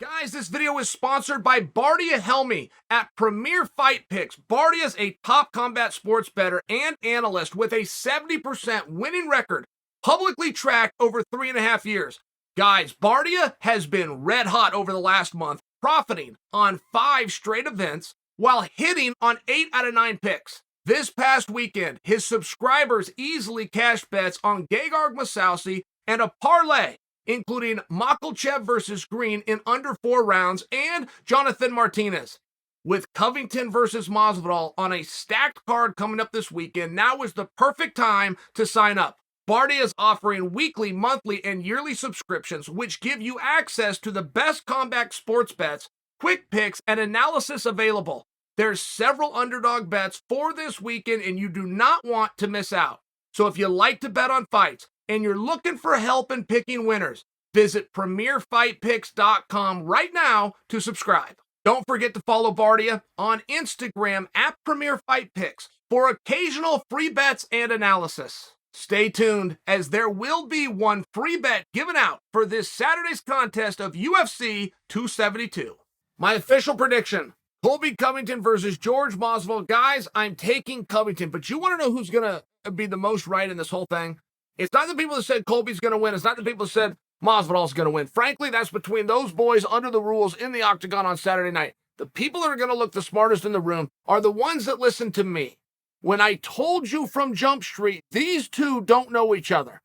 Guys, this video is sponsored by Bardia Helmy at Premier Fight Picks. Bardia is a top combat sports bettor and analyst with a 70% winning record, publicly tracked over 3.5 years. Guys, Bardia has been red hot over the last month, profiting on 5 straight events while hitting on 8 out of 9 picks. This past weekend, his subscribers easily cashed bets on Gegard Mousasi and a parlay including Makhachev versus Green in under 4 rounds, and Jonathan Martinez. With Covington versus Masvidal on a stacked card coming up this weekend, now is the perfect time to sign up. Bardia is offering weekly, monthly, and yearly subscriptions, which give you access to the best combat sports bets, quick picks, and analysis available. There's several underdog bets for this weekend, and you do not want to miss out. So if you like to bet on fights, and you're looking for help in picking winners, visit PremierFightPicks.com right now to subscribe. Don't forget to follow Bardia on Instagram at Premier Fight Picks for occasional free bets and analysis. Stay tuned, as there will be one free bet given out for this Saturday's contest of UFC 272. My official prediction: Colby Covington versus Jorge Masvidal. Guys, I'm taking Covington, but you want to know who's going to be the most right in this whole thing? It's not the people that said Colby's going to win. It's not the people that said Masvidal's going to win. Frankly, that's between those boys under the rules in the octagon on Saturday night. The people that are going to look the smartest in the room are the ones that listen to me. When I told you from Jump Street, these two don't know each other.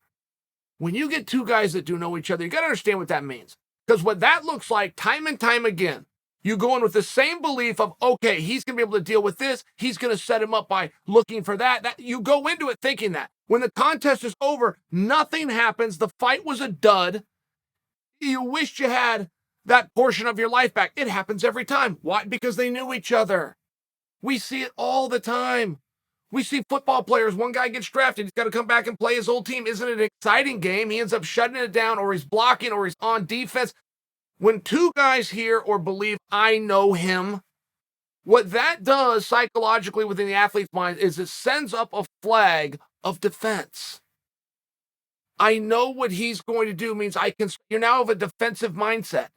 When you get two guys that do know each other, you got to understand what that means. Because what that looks like time and time again, you go in with the same belief of, okay, he's going to be able to deal with this. He's going to set him up by looking for that. You go into it thinking that. When the contest is over, nothing happens. The fight was a dud. You wished you had that portion of your life back. It happens every time. Why? Because they knew each other. We see it all the time. We see football players, one guy gets drafted, he's got to come back and play his old team. Isn't it an exciting game? He ends up shutting it down, or he's blocking, or he's on defense. When two guys hear or believe, I know him, what that does psychologically within the athlete's mind is it sends up a flag of defense. I know what he's going to do means you're now of a defensive mindset.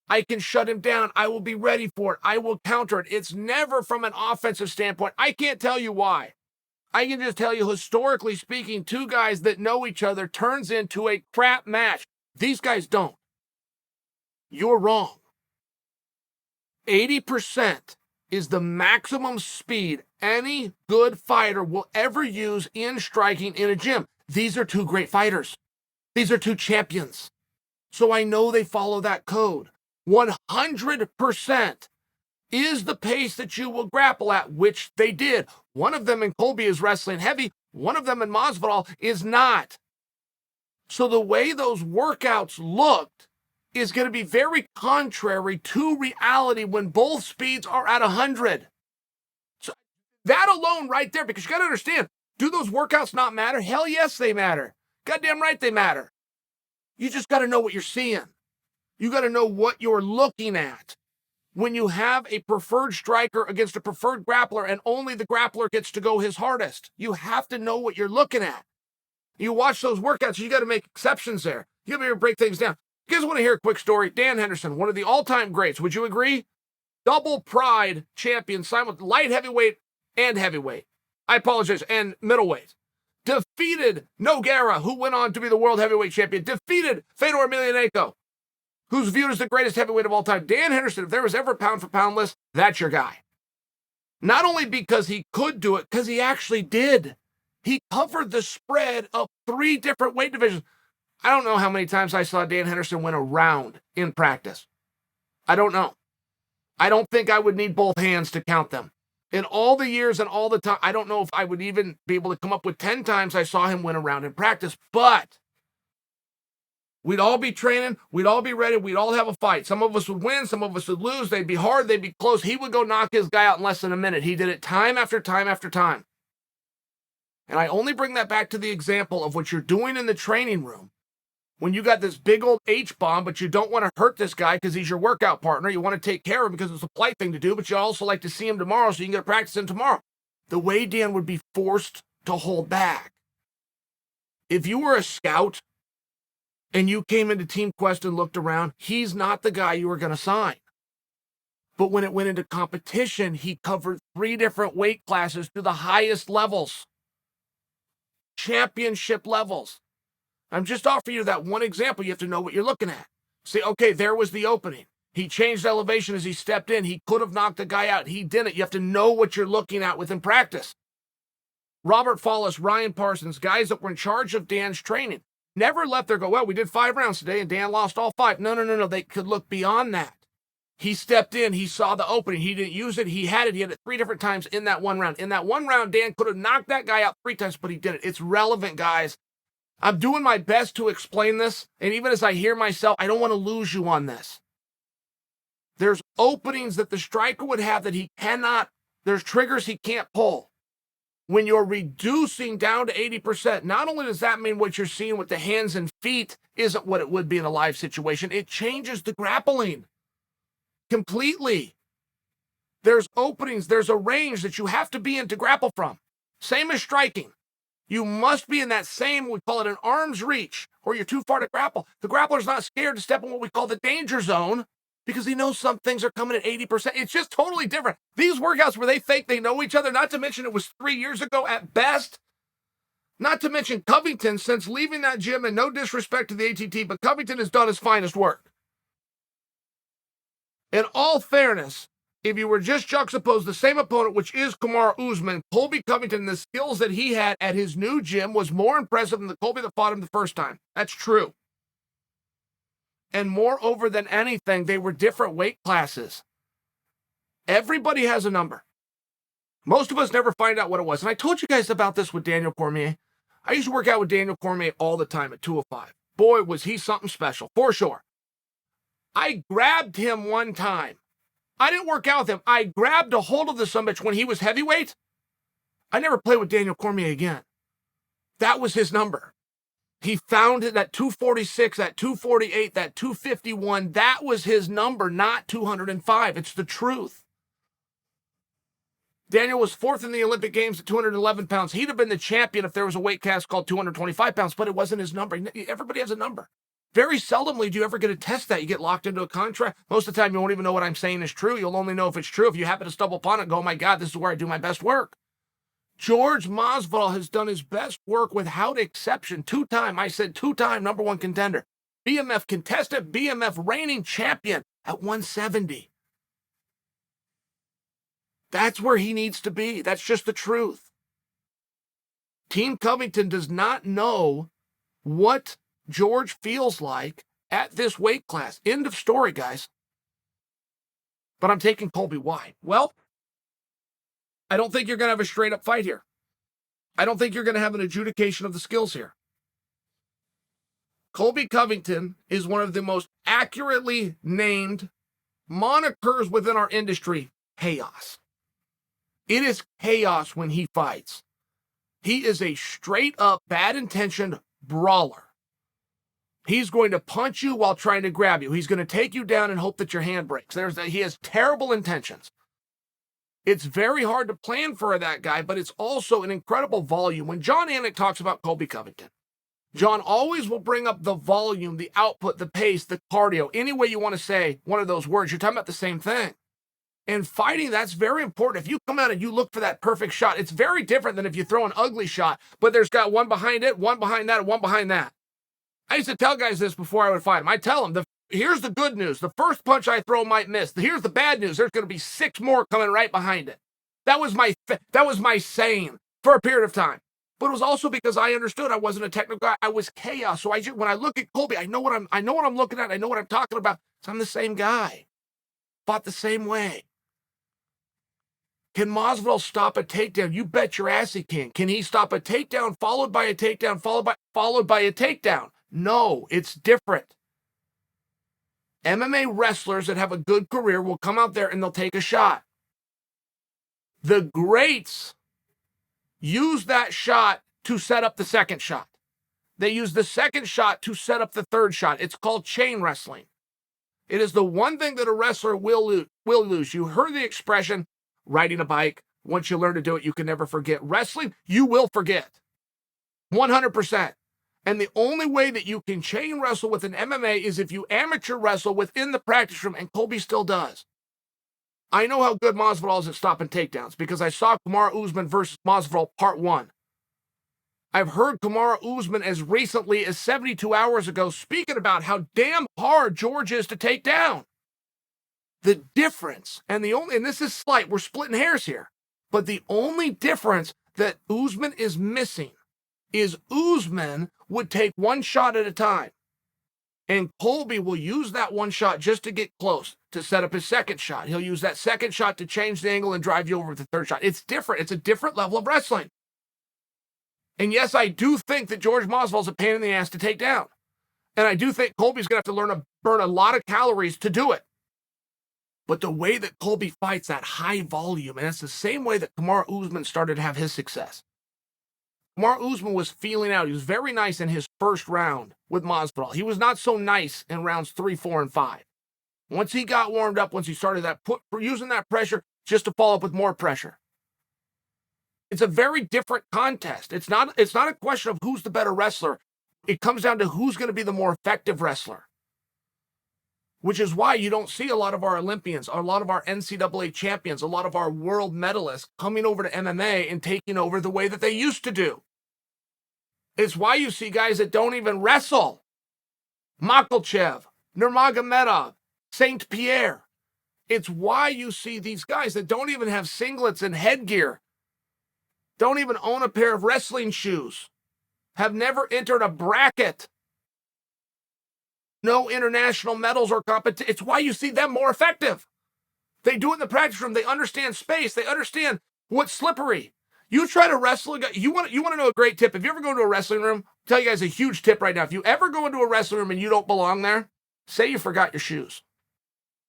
I can shut him down. I will be ready for it. I will counter it. It's never from an offensive standpoint. I can't tell you why. I can just tell you, historically speaking, two guys that know each other turns into a crap match. These guys don't. You're wrong. 80% is the maximum speed any good fighter will ever use in striking in a gym. These are two great fighters. These are two champions. So I know they follow that code. 100% is the pace that you will grapple at, which they did. One of them in Colby is wrestling heavy. One of them in Masvidal is not. So the way those workouts looked is going to be very contrary to reality when both speeds are at 100. So that alone right there, because you got to understand, do those workouts not matter? Hell yes, they matter. Goddamn right they matter. You just got to know what you're seeing. You got to know what you're looking at. When you have a preferred striker against a preferred grappler and only the grappler gets to go his hardest, you have to know what you're looking at. You watch those workouts, you got to make exceptions there. You got to be able to break things down. You guys want to hear a quick story? Dan Henderson, one of the all-time greats, would you agree? Double pride champion, light heavyweight and heavyweight. I apologize, and middleweight. Defeated Nogueira, who went on to be the world heavyweight champion. Defeated Fedor Emelianenko, who's viewed as the greatest heavyweight of all time. Dan Henderson, if there was ever a pound-for-pound list, that's your guy. Not only because he could do it, because he actually did. He covered the spread of 3 different weight divisions. I don't know how many times I saw Dan Henderson win a round in practice. I don't know. I don't think I would need both hands to count them. In all the years and all the time, I don't know if I would even be able to come up with 10 times I saw him win a round in practice, but we'd all be training, we'd all be ready, we'd all have a fight. Some of us would win, some of us would lose, they'd be hard, they'd be close. He would go knock his guy out in less than a minute. He did it time after time after time. And I only bring that back to the example of what you're doing in the training room. When you got this big old H-bomb, but you don't want to hurt this guy because he's your workout partner. You want to take care of him because it's a polite thing to do, but you also like to see him tomorrow so you can get to practice him tomorrow. The way Dan would be forced to hold back. If you were a scout and you came into Team Quest and looked around, he's not the guy you were going to sign. But when it went into competition, he covered 3 different weight classes to the highest levels, championship levels. I'm just offering you that one example. You have to know what you're looking at. Say, okay, there was the opening. He changed elevation as he stepped in. He could have knocked the guy out. He didn't. You have to know what you're looking at within practice. Robert Follis, Ryan Parsons, guys that were in charge of Dan's training, never left there go, well, we did 5 rounds today and Dan lost all 5. No. They could look beyond that. He stepped in. He saw the opening. He didn't use it. He had it 3 different times in that one round. In that one round, Dan could have knocked that guy out 3 times, but he didn't. It's relevant, guys. I'm doing my best to explain this, and even as I hear myself, I don't want to lose you on this. There's openings that the striker would have that he cannot, there's triggers he can't pull. When you're reducing down to 80%, not only does that mean what you're seeing with the hands and feet isn't what it would be in a live situation, it changes the grappling completely. There's openings, there's a range that you have to be in to grapple from. Same as striking. You must be in that same, we call it an arm's reach, or you're too far to grapple. The grappler's not scared to step in what we call the danger zone because he knows some things are coming at 80%. It's just totally different. These workouts where they think they know each other, not to mention it was 3 years ago at best. Not to mention Covington, since leaving that gym, and no disrespect to the ATT, but Covington has done his finest work. In all fairness, if you were just juxtapose the same opponent, which is Kamaru Usman, Colby Covington, the skills that he had at his new gym was more impressive than the Colby that fought him the first time. That's true. And moreover than anything, they were different weight classes. Everybody has a number. Most of us never find out what it was. And I told you guys about this with Daniel Cormier. I used to work out with Daniel Cormier all the time at 205. Boy, was he something special, for sure. I grabbed him one time. I didn't work out with him. I grabbed a hold of the sumbitch when he was heavyweight. I never played with Daniel Cormier again. That was his number. He found it at 246, at 248, that 251. That was his number, not 205. It's the truth. Daniel was 4th in the Olympic Games at 211 pounds. He'd have been the champion if there was a weight class called 225 pounds, but it wasn't his number. Everybody has a number. Very seldomly do you ever get to test that. You get locked into a contract. Most of the time, you won't even know what I'm saying is true. You'll only know if it's true if you happen to stumble upon it and go, oh my God, this is where I do my best work. Jorge Masvidal has done his best work without exception. Two-time number 1 contender. BMF contestant, BMF reigning champion at 170. That's where he needs to be. That's just the truth. Team Covington does not know what George feels like at this weight class. End of story, guys. But I'm taking Colby. Why? Well, I don't think you're going to have a straight-up fight here. I don't think you're going to have an adjudication of the skills here. Colby Covington is one of the most accurately named monikers within our industry, chaos. It is chaos when he fights. He is a straight-up, bad-intentioned brawler. He's going to punch you while trying to grab you. He's going to take you down and hope that your hand breaks. He has terrible intentions. It's very hard to plan for that guy, but it's also an incredible volume. When Jon Anik talks about Colby Covington, Jon always will bring up the volume, the output, the pace, the cardio. Any way you want to say one of those words, you're talking about the same thing. In fighting, that's very important. If you come out and you look for that perfect shot, it's very different than if you throw an ugly shot, but there's got one behind it, one behind that, and one behind that. I used to tell guys this before I would fight them. I tell them, here's the good news. The first punch I throw might miss. Here's the bad news. There's going to be 6 more coming right behind it. That was my saying for a period of time. But it was also because I understood I wasn't a technical guy. I was chaos. So when I look at Colby, I know what I'm looking at. I know what I'm talking about. So I'm the same guy. Fought the same way. Can Masvidal stop a takedown? You bet your ass he can. Can he stop a takedown followed by a takedown followed by a takedown? No, it's different. MMA wrestlers that have a good career will come out there and they'll take a shot. The greats use that shot to set up the second shot. They use the second shot to set up the third shot. It's called chain wrestling. It is the one thing that a wrestler will lose. You heard the expression, riding a bike. Once you learn to do it, you can never forget. Wrestling, you will forget. 100%. And the only way that you can chain wrestle with an MMA is if you amateur wrestle within the practice room, and Colby still does. I know how good Masvidal is at stopping takedowns because I saw Kamaru Usman versus Masvidal Part 1. I've heard Kamaru Usman as recently as 72 hours ago speaking about how damn hard George is to take down. The difference, and this is slight, we're splitting hairs here, but the only difference that Usman is missing is Usman would take one shot at a time. And Colby will use that one shot just to get close, to set up his second shot. He'll use that second shot to change the angle and drive you over with the third shot. It's different. It's a different level of wrestling. And yes, I do think that Jorge Masvidal is a pain in the ass to take down. And I do think Colby's going to have to learn to burn a lot of calories to do it. But the way that Colby fights that high volume, and it's the same way that Kamaru Usman started to have his success. Kamaru Usman was feeling out. He was very nice in his first round with Masvidal. He was not so nice in rounds 3, 4, and 5. Once he got warmed up, once he started using that pressure just to follow up with more pressure. It's a very different contest. It's not a question of who's the better wrestler. It comes down to who's going to be the more effective wrestler. Which is why you don't see a lot of our Olympians, a lot of our NCAA champions, a lot of our world medalists coming over to MMA and taking over the way that they used to do. It's why you see guys that don't even wrestle. Makhachev, Nurmagomedov, St. Pierre. It's why you see these guys that don't even have singlets and headgear, don't even own a pair of wrestling shoes, have never entered a bracket, no international medals or competition. It's why you see them more effective. They do it in the practice room. They understand space. They understand what's slippery. You try to wrestle a guy. You want to know a great tip. If you ever go into a wrestling room, I'll tell you guys a huge tip right now. If you ever go into a wrestling room and you don't belong there, say you forgot your shoes.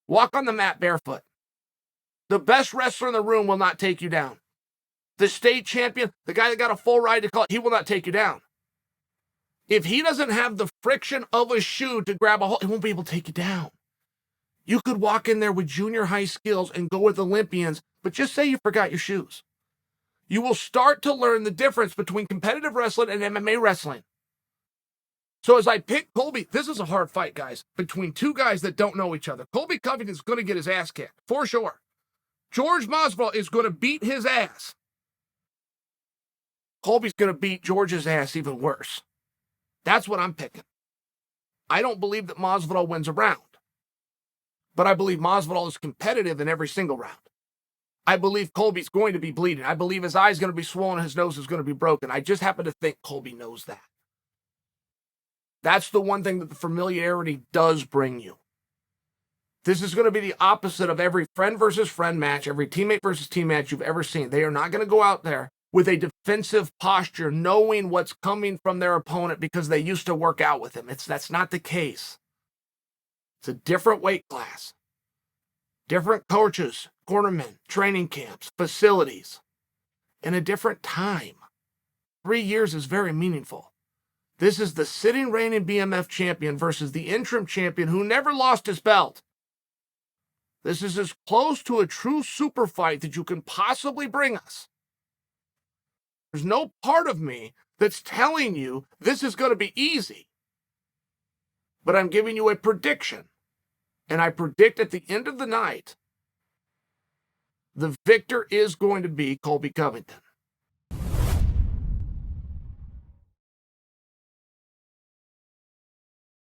Walk on the mat barefoot. The best wrestler in the room will not take you down. The state champion, the guy that got a full ride to call, he will not take you down. If he doesn't have the friction of a shoe to grab a hold, he won't be able to take you down. You could walk in there with junior high skills and go with Olympians, but just say you forgot your shoes. You will start to learn the difference between competitive wrestling and MMA wrestling. So as I pick Colby, this is a hard fight, guys, between two guys that don't know each other. Colby Covington is going to get his ass kicked, for sure. Jorge Masvidal is going to beat his ass. Colby's going to beat George's ass even worse. That's what I'm picking. I don't believe that Masvidal wins a round, but I believe Masvidal is competitive in every single round. I believe Colby's going to be bleeding. I believe his eye's going to be swollen, his nose is going to be broken. I just happen to think Colby knows that. That's the one thing that the familiarity does bring you. This is going to be the opposite of every friend versus friend match, every teammate versus team match you've ever seen. They are not going to go out there with a defensive posture, knowing what's coming from their opponent because they used to work out with him. That's not the case. It's a different weight class. Different coaches, cornermen, training camps, facilities, in a different time. 3 years is very meaningful. This is the sitting reigning BMF champion versus the interim champion who never lost his belt. This is as close to a true super fight that you can possibly bring us. There's no part of me that's telling you this is going to be easy. But I'm giving you a prediction. And I predict at the end of the night, the victor is going to be Colby Covington.